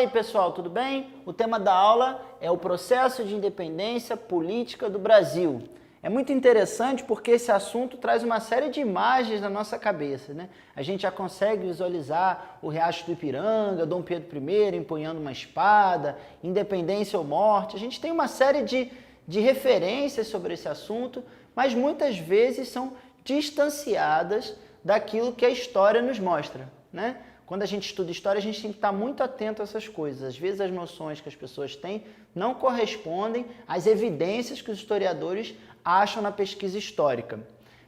Fala aí pessoal, tudo bem? O tema da aula é o processo de independência política do Brasil. É muito interessante porque esse assunto traz uma série de imagens na nossa cabeça, né? A gente já consegue visualizar o Riacho do Ipiranga, Dom Pedro I empunhando uma espada, independência ou morte. A gente tem uma série de referências sobre esse assunto, mas muitas vezes são distanciadas daquilo que a história nos mostra, né? Quando a gente estuda história, a gente tem que estar muito atento a essas coisas. Às vezes as noções que as pessoas têm não correspondem às evidências que os historiadores acham na pesquisa histórica.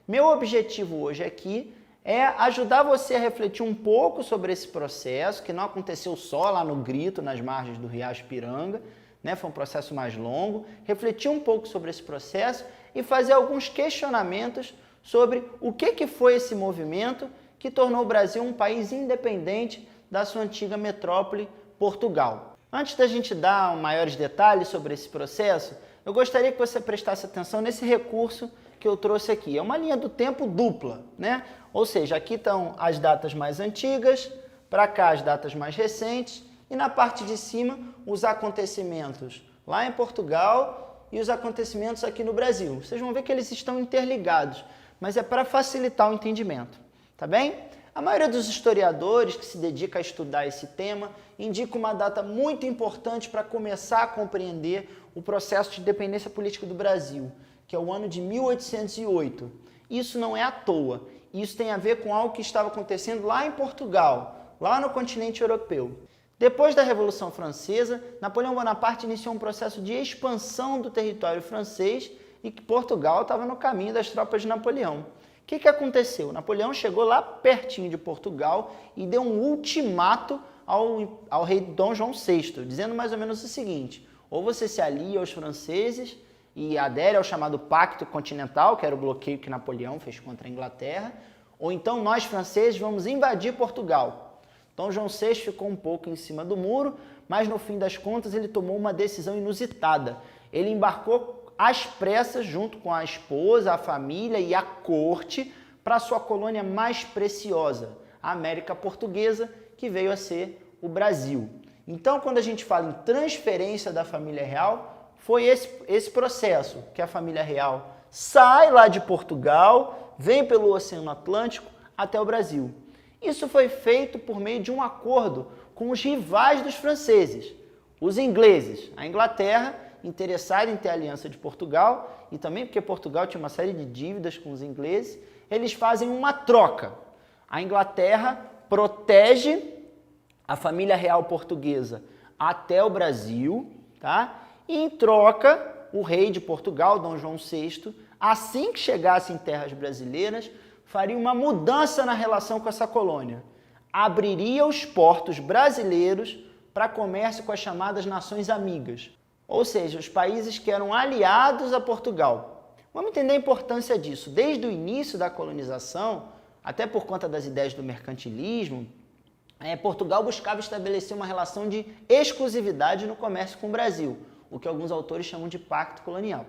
Meu objetivo hoje aqui é ajudar você a refletir um pouco sobre esse processo, que não aconteceu só lá no Grito, nas margens do Riacho Ipiranga, né? Foi um processo mais longo. Refletir um pouco sobre esse processo e fazer alguns questionamentos sobre o que foi esse movimento que tornou o Brasil um país independente da sua antiga metrópole, Portugal. Antes da gente dar maiores detalhes sobre esse processo, eu gostaria que você prestasse atenção nesse recurso que eu trouxe aqui. É uma linha do tempo dupla, né? Ou seja, aqui estão as datas mais antigas, para cá as datas mais recentes, e na parte de cima os acontecimentos lá em Portugal e os acontecimentos aqui no Brasil. Vocês vão ver que eles estão interligados, mas é para facilitar o entendimento. Tá bem? A maioria dos historiadores que se dedica a estudar esse tema indica uma data muito importante para começar a compreender o processo de independência política do Brasil, que é o ano de 1808. Isso não é à toa, isso tem a ver com algo que estava acontecendo lá em Portugal, lá no continente europeu. Depois da Revolução Francesa, Napoleão Bonaparte iniciou um processo de expansão do território francês e que Portugal estava no caminho das tropas de Napoleão. O que aconteceu? Napoleão chegou lá pertinho de Portugal e deu um ultimato ao rei Dom João VI, dizendo mais ou menos o seguinte: ou você se alia aos franceses e adere ao chamado Pacto Continental, que era o bloqueio que Napoleão fez contra a Inglaterra, ou então nós franceses vamos invadir Portugal. Dom João VI ficou um pouco em cima do muro, mas no fim das contas ele tomou uma decisão inusitada. Ele embarcou às pressas, junto com a esposa, a família e a corte, para a sua colônia mais preciosa, a América Portuguesa, que veio a ser o Brasil. Então, quando a gente fala em transferência da família real, foi esse processo, que a família real sai lá de Portugal, vem pelo Oceano Atlântico até o Brasil. Isso foi feito por meio de um acordo com os rivais dos franceses, os ingleses, a Inglaterra, interessado em ter a aliança de Portugal, e também porque Portugal tinha uma série de dívidas com os ingleses, eles fazem uma troca. A Inglaterra protege a família real portuguesa até o Brasil, tá? E em troca, o rei de Portugal, Dom João VI, assim que chegasse em terras brasileiras, faria uma mudança na relação com essa colônia. Abriria os portos brasileiros para comércio com as chamadas nações amigas, ou seja, os países que eram aliados a Portugal. Vamos entender a importância disso. Desde o início da colonização, até por conta das ideias do mercantilismo, Portugal buscava estabelecer uma relação de exclusividade no comércio com o Brasil, o que alguns autores chamam de pacto colonial.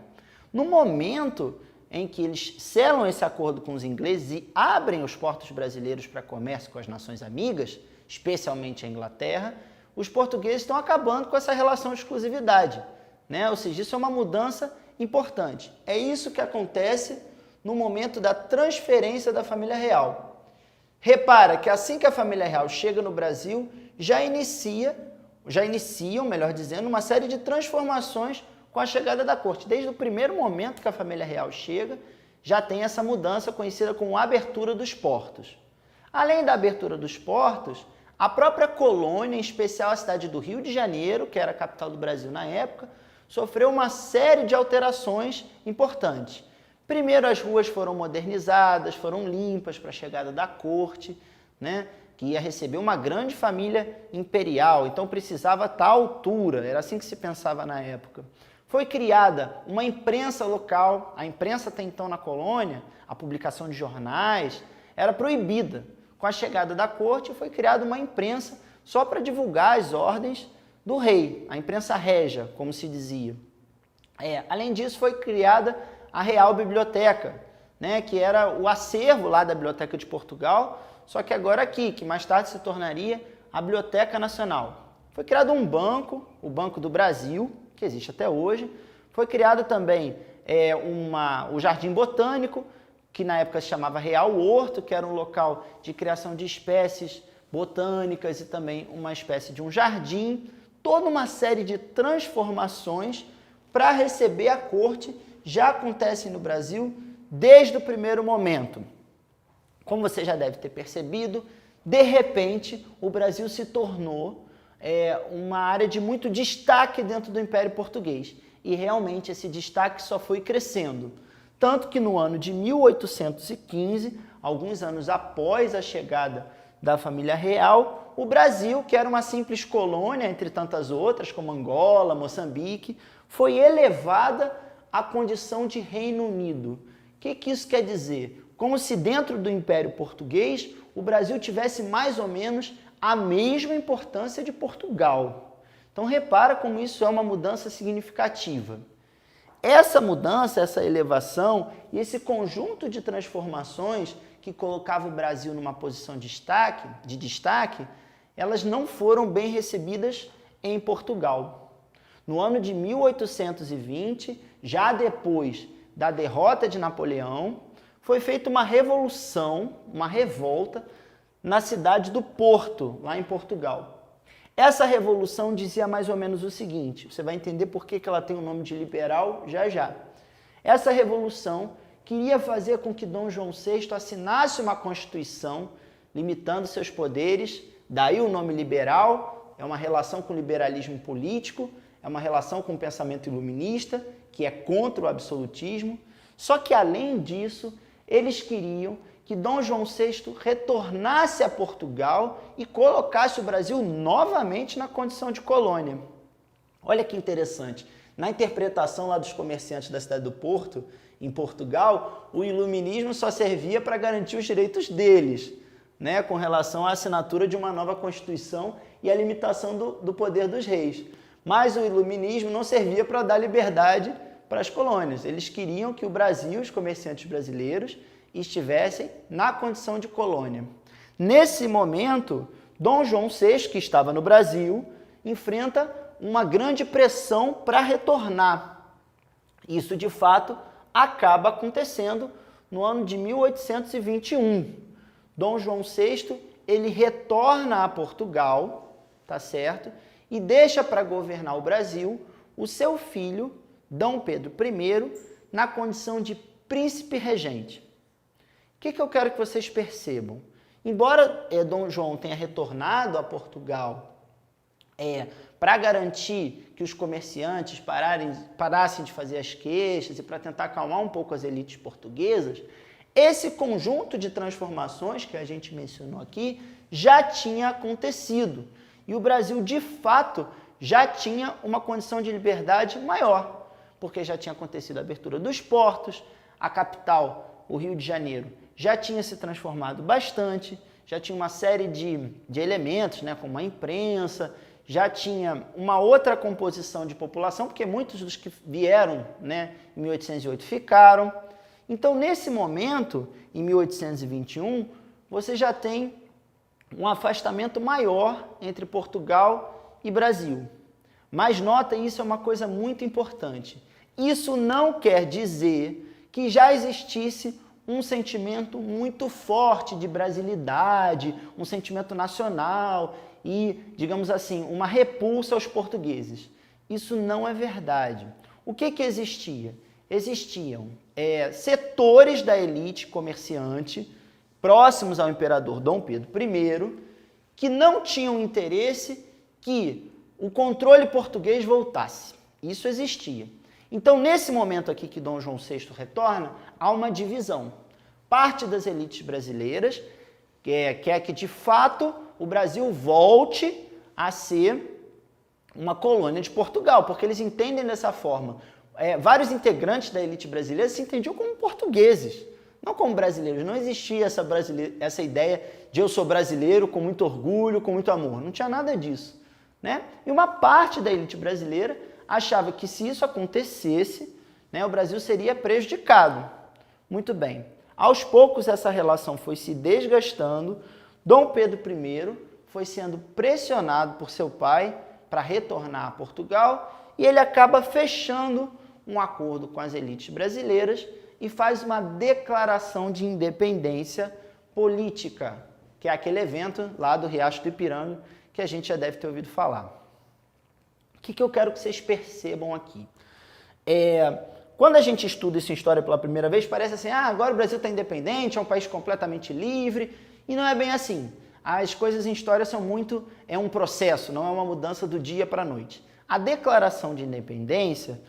No momento em que eles selam esse acordo com os ingleses e abrem os portos brasileiros para comércio com as nações amigas, especialmente a Inglaterra, os portugueses estão acabando com essa relação de exclusividade, né? Ou seja, isso é uma mudança importante. É isso que acontece no momento da transferência da família real. Repara que assim que a família real chega no Brasil, já iniciam, melhor dizendo, uma série de transformações com a chegada da corte. Desde o primeiro momento que a família real chega, já tem essa mudança conhecida como abertura dos portos. Além da abertura dos portos, a própria colônia, em especial a cidade do Rio de Janeiro, que era a capital do Brasil na época, sofreu uma série de alterações importantes. Primeiro, as ruas foram modernizadas, foram limpas para a chegada da corte, né, que ia receber uma grande família imperial, então precisava estar à altura, era assim que se pensava na época. Foi criada uma imprensa local, a imprensa até então na colônia, a publicação de jornais, era proibida. Com a chegada da corte, foi criada uma imprensa só para divulgar as ordens do rei, a imprensa régia, como se dizia. Além disso, foi criada a Real Biblioteca, né, que era o acervo lá da Biblioteca de Portugal, só que agora aqui, que mais tarde se tornaria a Biblioteca Nacional. Foi criado um banco, o Banco do Brasil, que existe até hoje. Foi criado também o Jardim Botânico, que na época se chamava Real Horto, que era um local de criação de espécies botânicas e também uma espécie de um jardim. Toda uma série de transformações para receber a corte já acontecem no Brasil desde o primeiro momento. Como você já deve ter percebido, de repente o Brasil se tornou uma área de muito destaque dentro do Império Português. E realmente esse destaque só foi crescendo. Tanto que no ano de 1815, alguns anos após a chegada da família real, o Brasil, que era uma simples colônia, entre tantas outras, como Angola, Moçambique, foi elevada à condição de Reino Unido. O que isso quer dizer? Como se dentro do Império Português, o Brasil tivesse mais ou menos a mesma importância de Portugal. Então repara como isso é uma mudança significativa. Essa mudança, essa elevação e esse conjunto de transformações que colocava o Brasil numa posição de destaque, elas não foram bem recebidas em Portugal. No ano de 1820, já depois da derrota de Napoleão, foi feita uma revolução, uma revolta, na cidade do Porto, lá em Portugal. Essa revolução dizia mais ou menos o seguinte, você vai entender por que ela tem o nome de liberal já já. Essa revolução queria fazer com que Dom João VI assinasse uma Constituição limitando seus poderes, daí o nome liberal, é uma relação com o liberalismo político, é uma relação com o pensamento iluminista, que é contra o absolutismo. Só que, além disso, eles queriam que Dom João VI retornasse a Portugal e colocasse o Brasil novamente na condição de colônia. Olha que interessante. Na interpretação lá dos comerciantes da cidade do Porto, em Portugal, o iluminismo só servia para garantir os direitos deles, né, com relação à assinatura de uma nova Constituição e a limitação do poder dos reis. Mas o iluminismo não servia para dar liberdade para as colônias. Eles queriam que o Brasil, os comerciantes brasileiros, estivessem na condição de colônia. Nesse momento, Dom João VI, que estava no Brasil, enfrenta uma grande pressão para retornar. Isso, de fato, acaba acontecendo no ano de 1821. Dom João VI, ele retorna a Portugal, tá certo? E deixa para governar o Brasil o seu filho, Dom Pedro I, na condição de príncipe regente. O que eu quero que vocês percebam? Embora Dom João tenha retornado a Portugal para garantir que os comerciantes parassem de fazer as queixas e para tentar acalmar um pouco as elites portuguesas, esse conjunto de transformações que a gente mencionou aqui já tinha acontecido. E o Brasil, de fato, já tinha uma condição de liberdade maior, porque já tinha acontecido a abertura dos portos, a capital, o Rio de Janeiro, já tinha se transformado bastante, já tinha uma série de elementos, né, como a imprensa, já tinha uma outra composição de população, porque muitos dos que vieram, né, em 1808 ficaram. Então, nesse momento, em 1821, você já tem um afastamento maior entre Portugal e Brasil. Mas nota, isso é uma coisa muito importante. Isso não quer dizer que já existisse um sentimento muito forte de brasilidade, um sentimento nacional e, digamos assim, uma repulsa aos portugueses. Isso não é verdade. O que existia? Existiam setores da elite comerciante próximos ao imperador Dom Pedro I que não tinham interesse que o controle português voltasse. Isso existia. Então, nesse momento aqui que Dom João VI retorna, há uma divisão. Parte das elites brasileiras quer que, de fato, o Brasil volte a ser uma colônia de Portugal, porque eles entendem dessa forma. Vários integrantes da elite brasileira se entendiam como portugueses, não como brasileiros. Não existia essa ideia de eu sou brasileiro com muito orgulho, com muito amor. Não tinha nada disso, né? E uma parte da elite brasileira achava que se isso acontecesse, né, o Brasil seria prejudicado. Muito bem. Aos poucos essa relação foi se desgastando. Dom Pedro I foi sendo pressionado por seu pai para retornar a Portugal e ele acaba fechando um acordo com as elites brasileiras e faz uma declaração de independência política, que é aquele evento lá do Riacho do Ipiranga que a gente já deve ter ouvido falar. O que eu quero que vocês percebam aqui? Quando a gente estuda isso em história pela primeira vez, parece assim, agora o Brasil está independente, é um país completamente livre, e não é bem assim. As coisas em história são é um processo, não é uma mudança do dia para a noite. A declaração de independência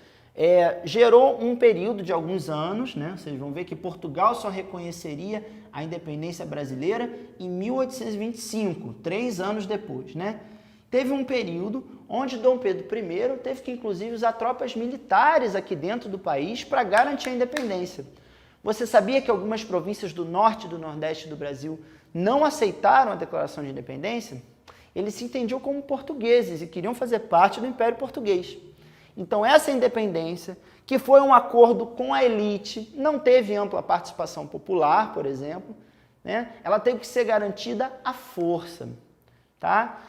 gerou um período de alguns anos, né? Vocês vão ver que Portugal só reconheceria a independência brasileira em 1825, 3 anos depois, né? Teve um período onde Dom Pedro I teve que, inclusive, usar tropas militares aqui dentro do país para garantir a independência. Você sabia que algumas províncias do norte e do nordeste do Brasil não aceitaram a declaração de independência? Eles se entendiam como portugueses e queriam fazer parte do Império Português. Então, essa independência, que foi um acordo com a elite, não teve ampla participação popular, por exemplo, né? Ela teve que ser garantida à força, tá?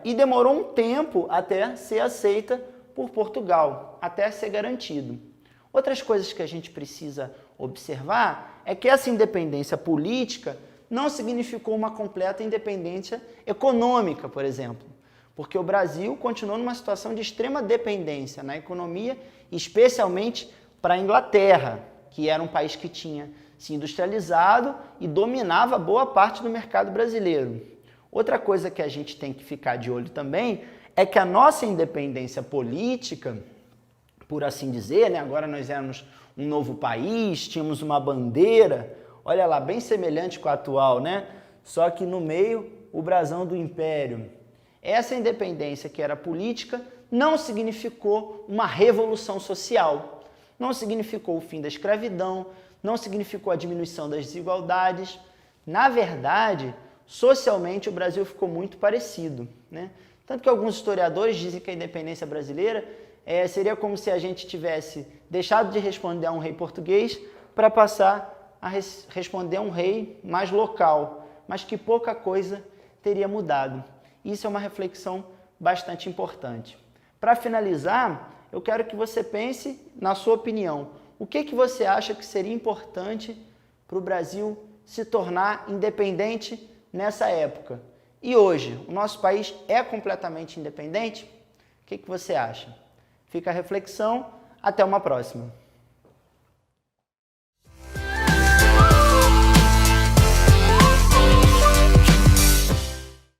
E demorou um tempo até ser aceita por Portugal, até ser garantido. Outras coisas que a gente precisa observar é que essa independência política não significou uma completa independência econômica, por exemplo, porque o Brasil continuou numa situação de extrema dependência na economia, especialmente para a Inglaterra, que era um país que tinha se industrializado e dominava boa parte do mercado brasileiro. Outra coisa que a gente tem que ficar de olho também é que a nossa independência política, por assim dizer, né? Agora nós éramos um novo país, tínhamos uma bandeira, olha lá, bem semelhante com a atual, né? Só que no meio o brasão do Império. Essa independência que era política não significou uma revolução social, não significou o fim da escravidão, não significou a diminuição das desigualdades. Na verdade, socialmente o Brasil ficou muito parecido, né? Tanto que alguns historiadores dizem que a independência brasileira seria como se a gente tivesse deixado de responder a um rei português para passar a responder a um rei mais local, mas que pouca coisa teria mudado. Isso é uma reflexão bastante importante. Para finalizar, eu quero que você pense na sua opinião. O que você acha que seria importante para o Brasil se tornar independente nessa época? E hoje, o nosso país é completamente independente? O que você acha? Fica a reflexão. Até uma próxima.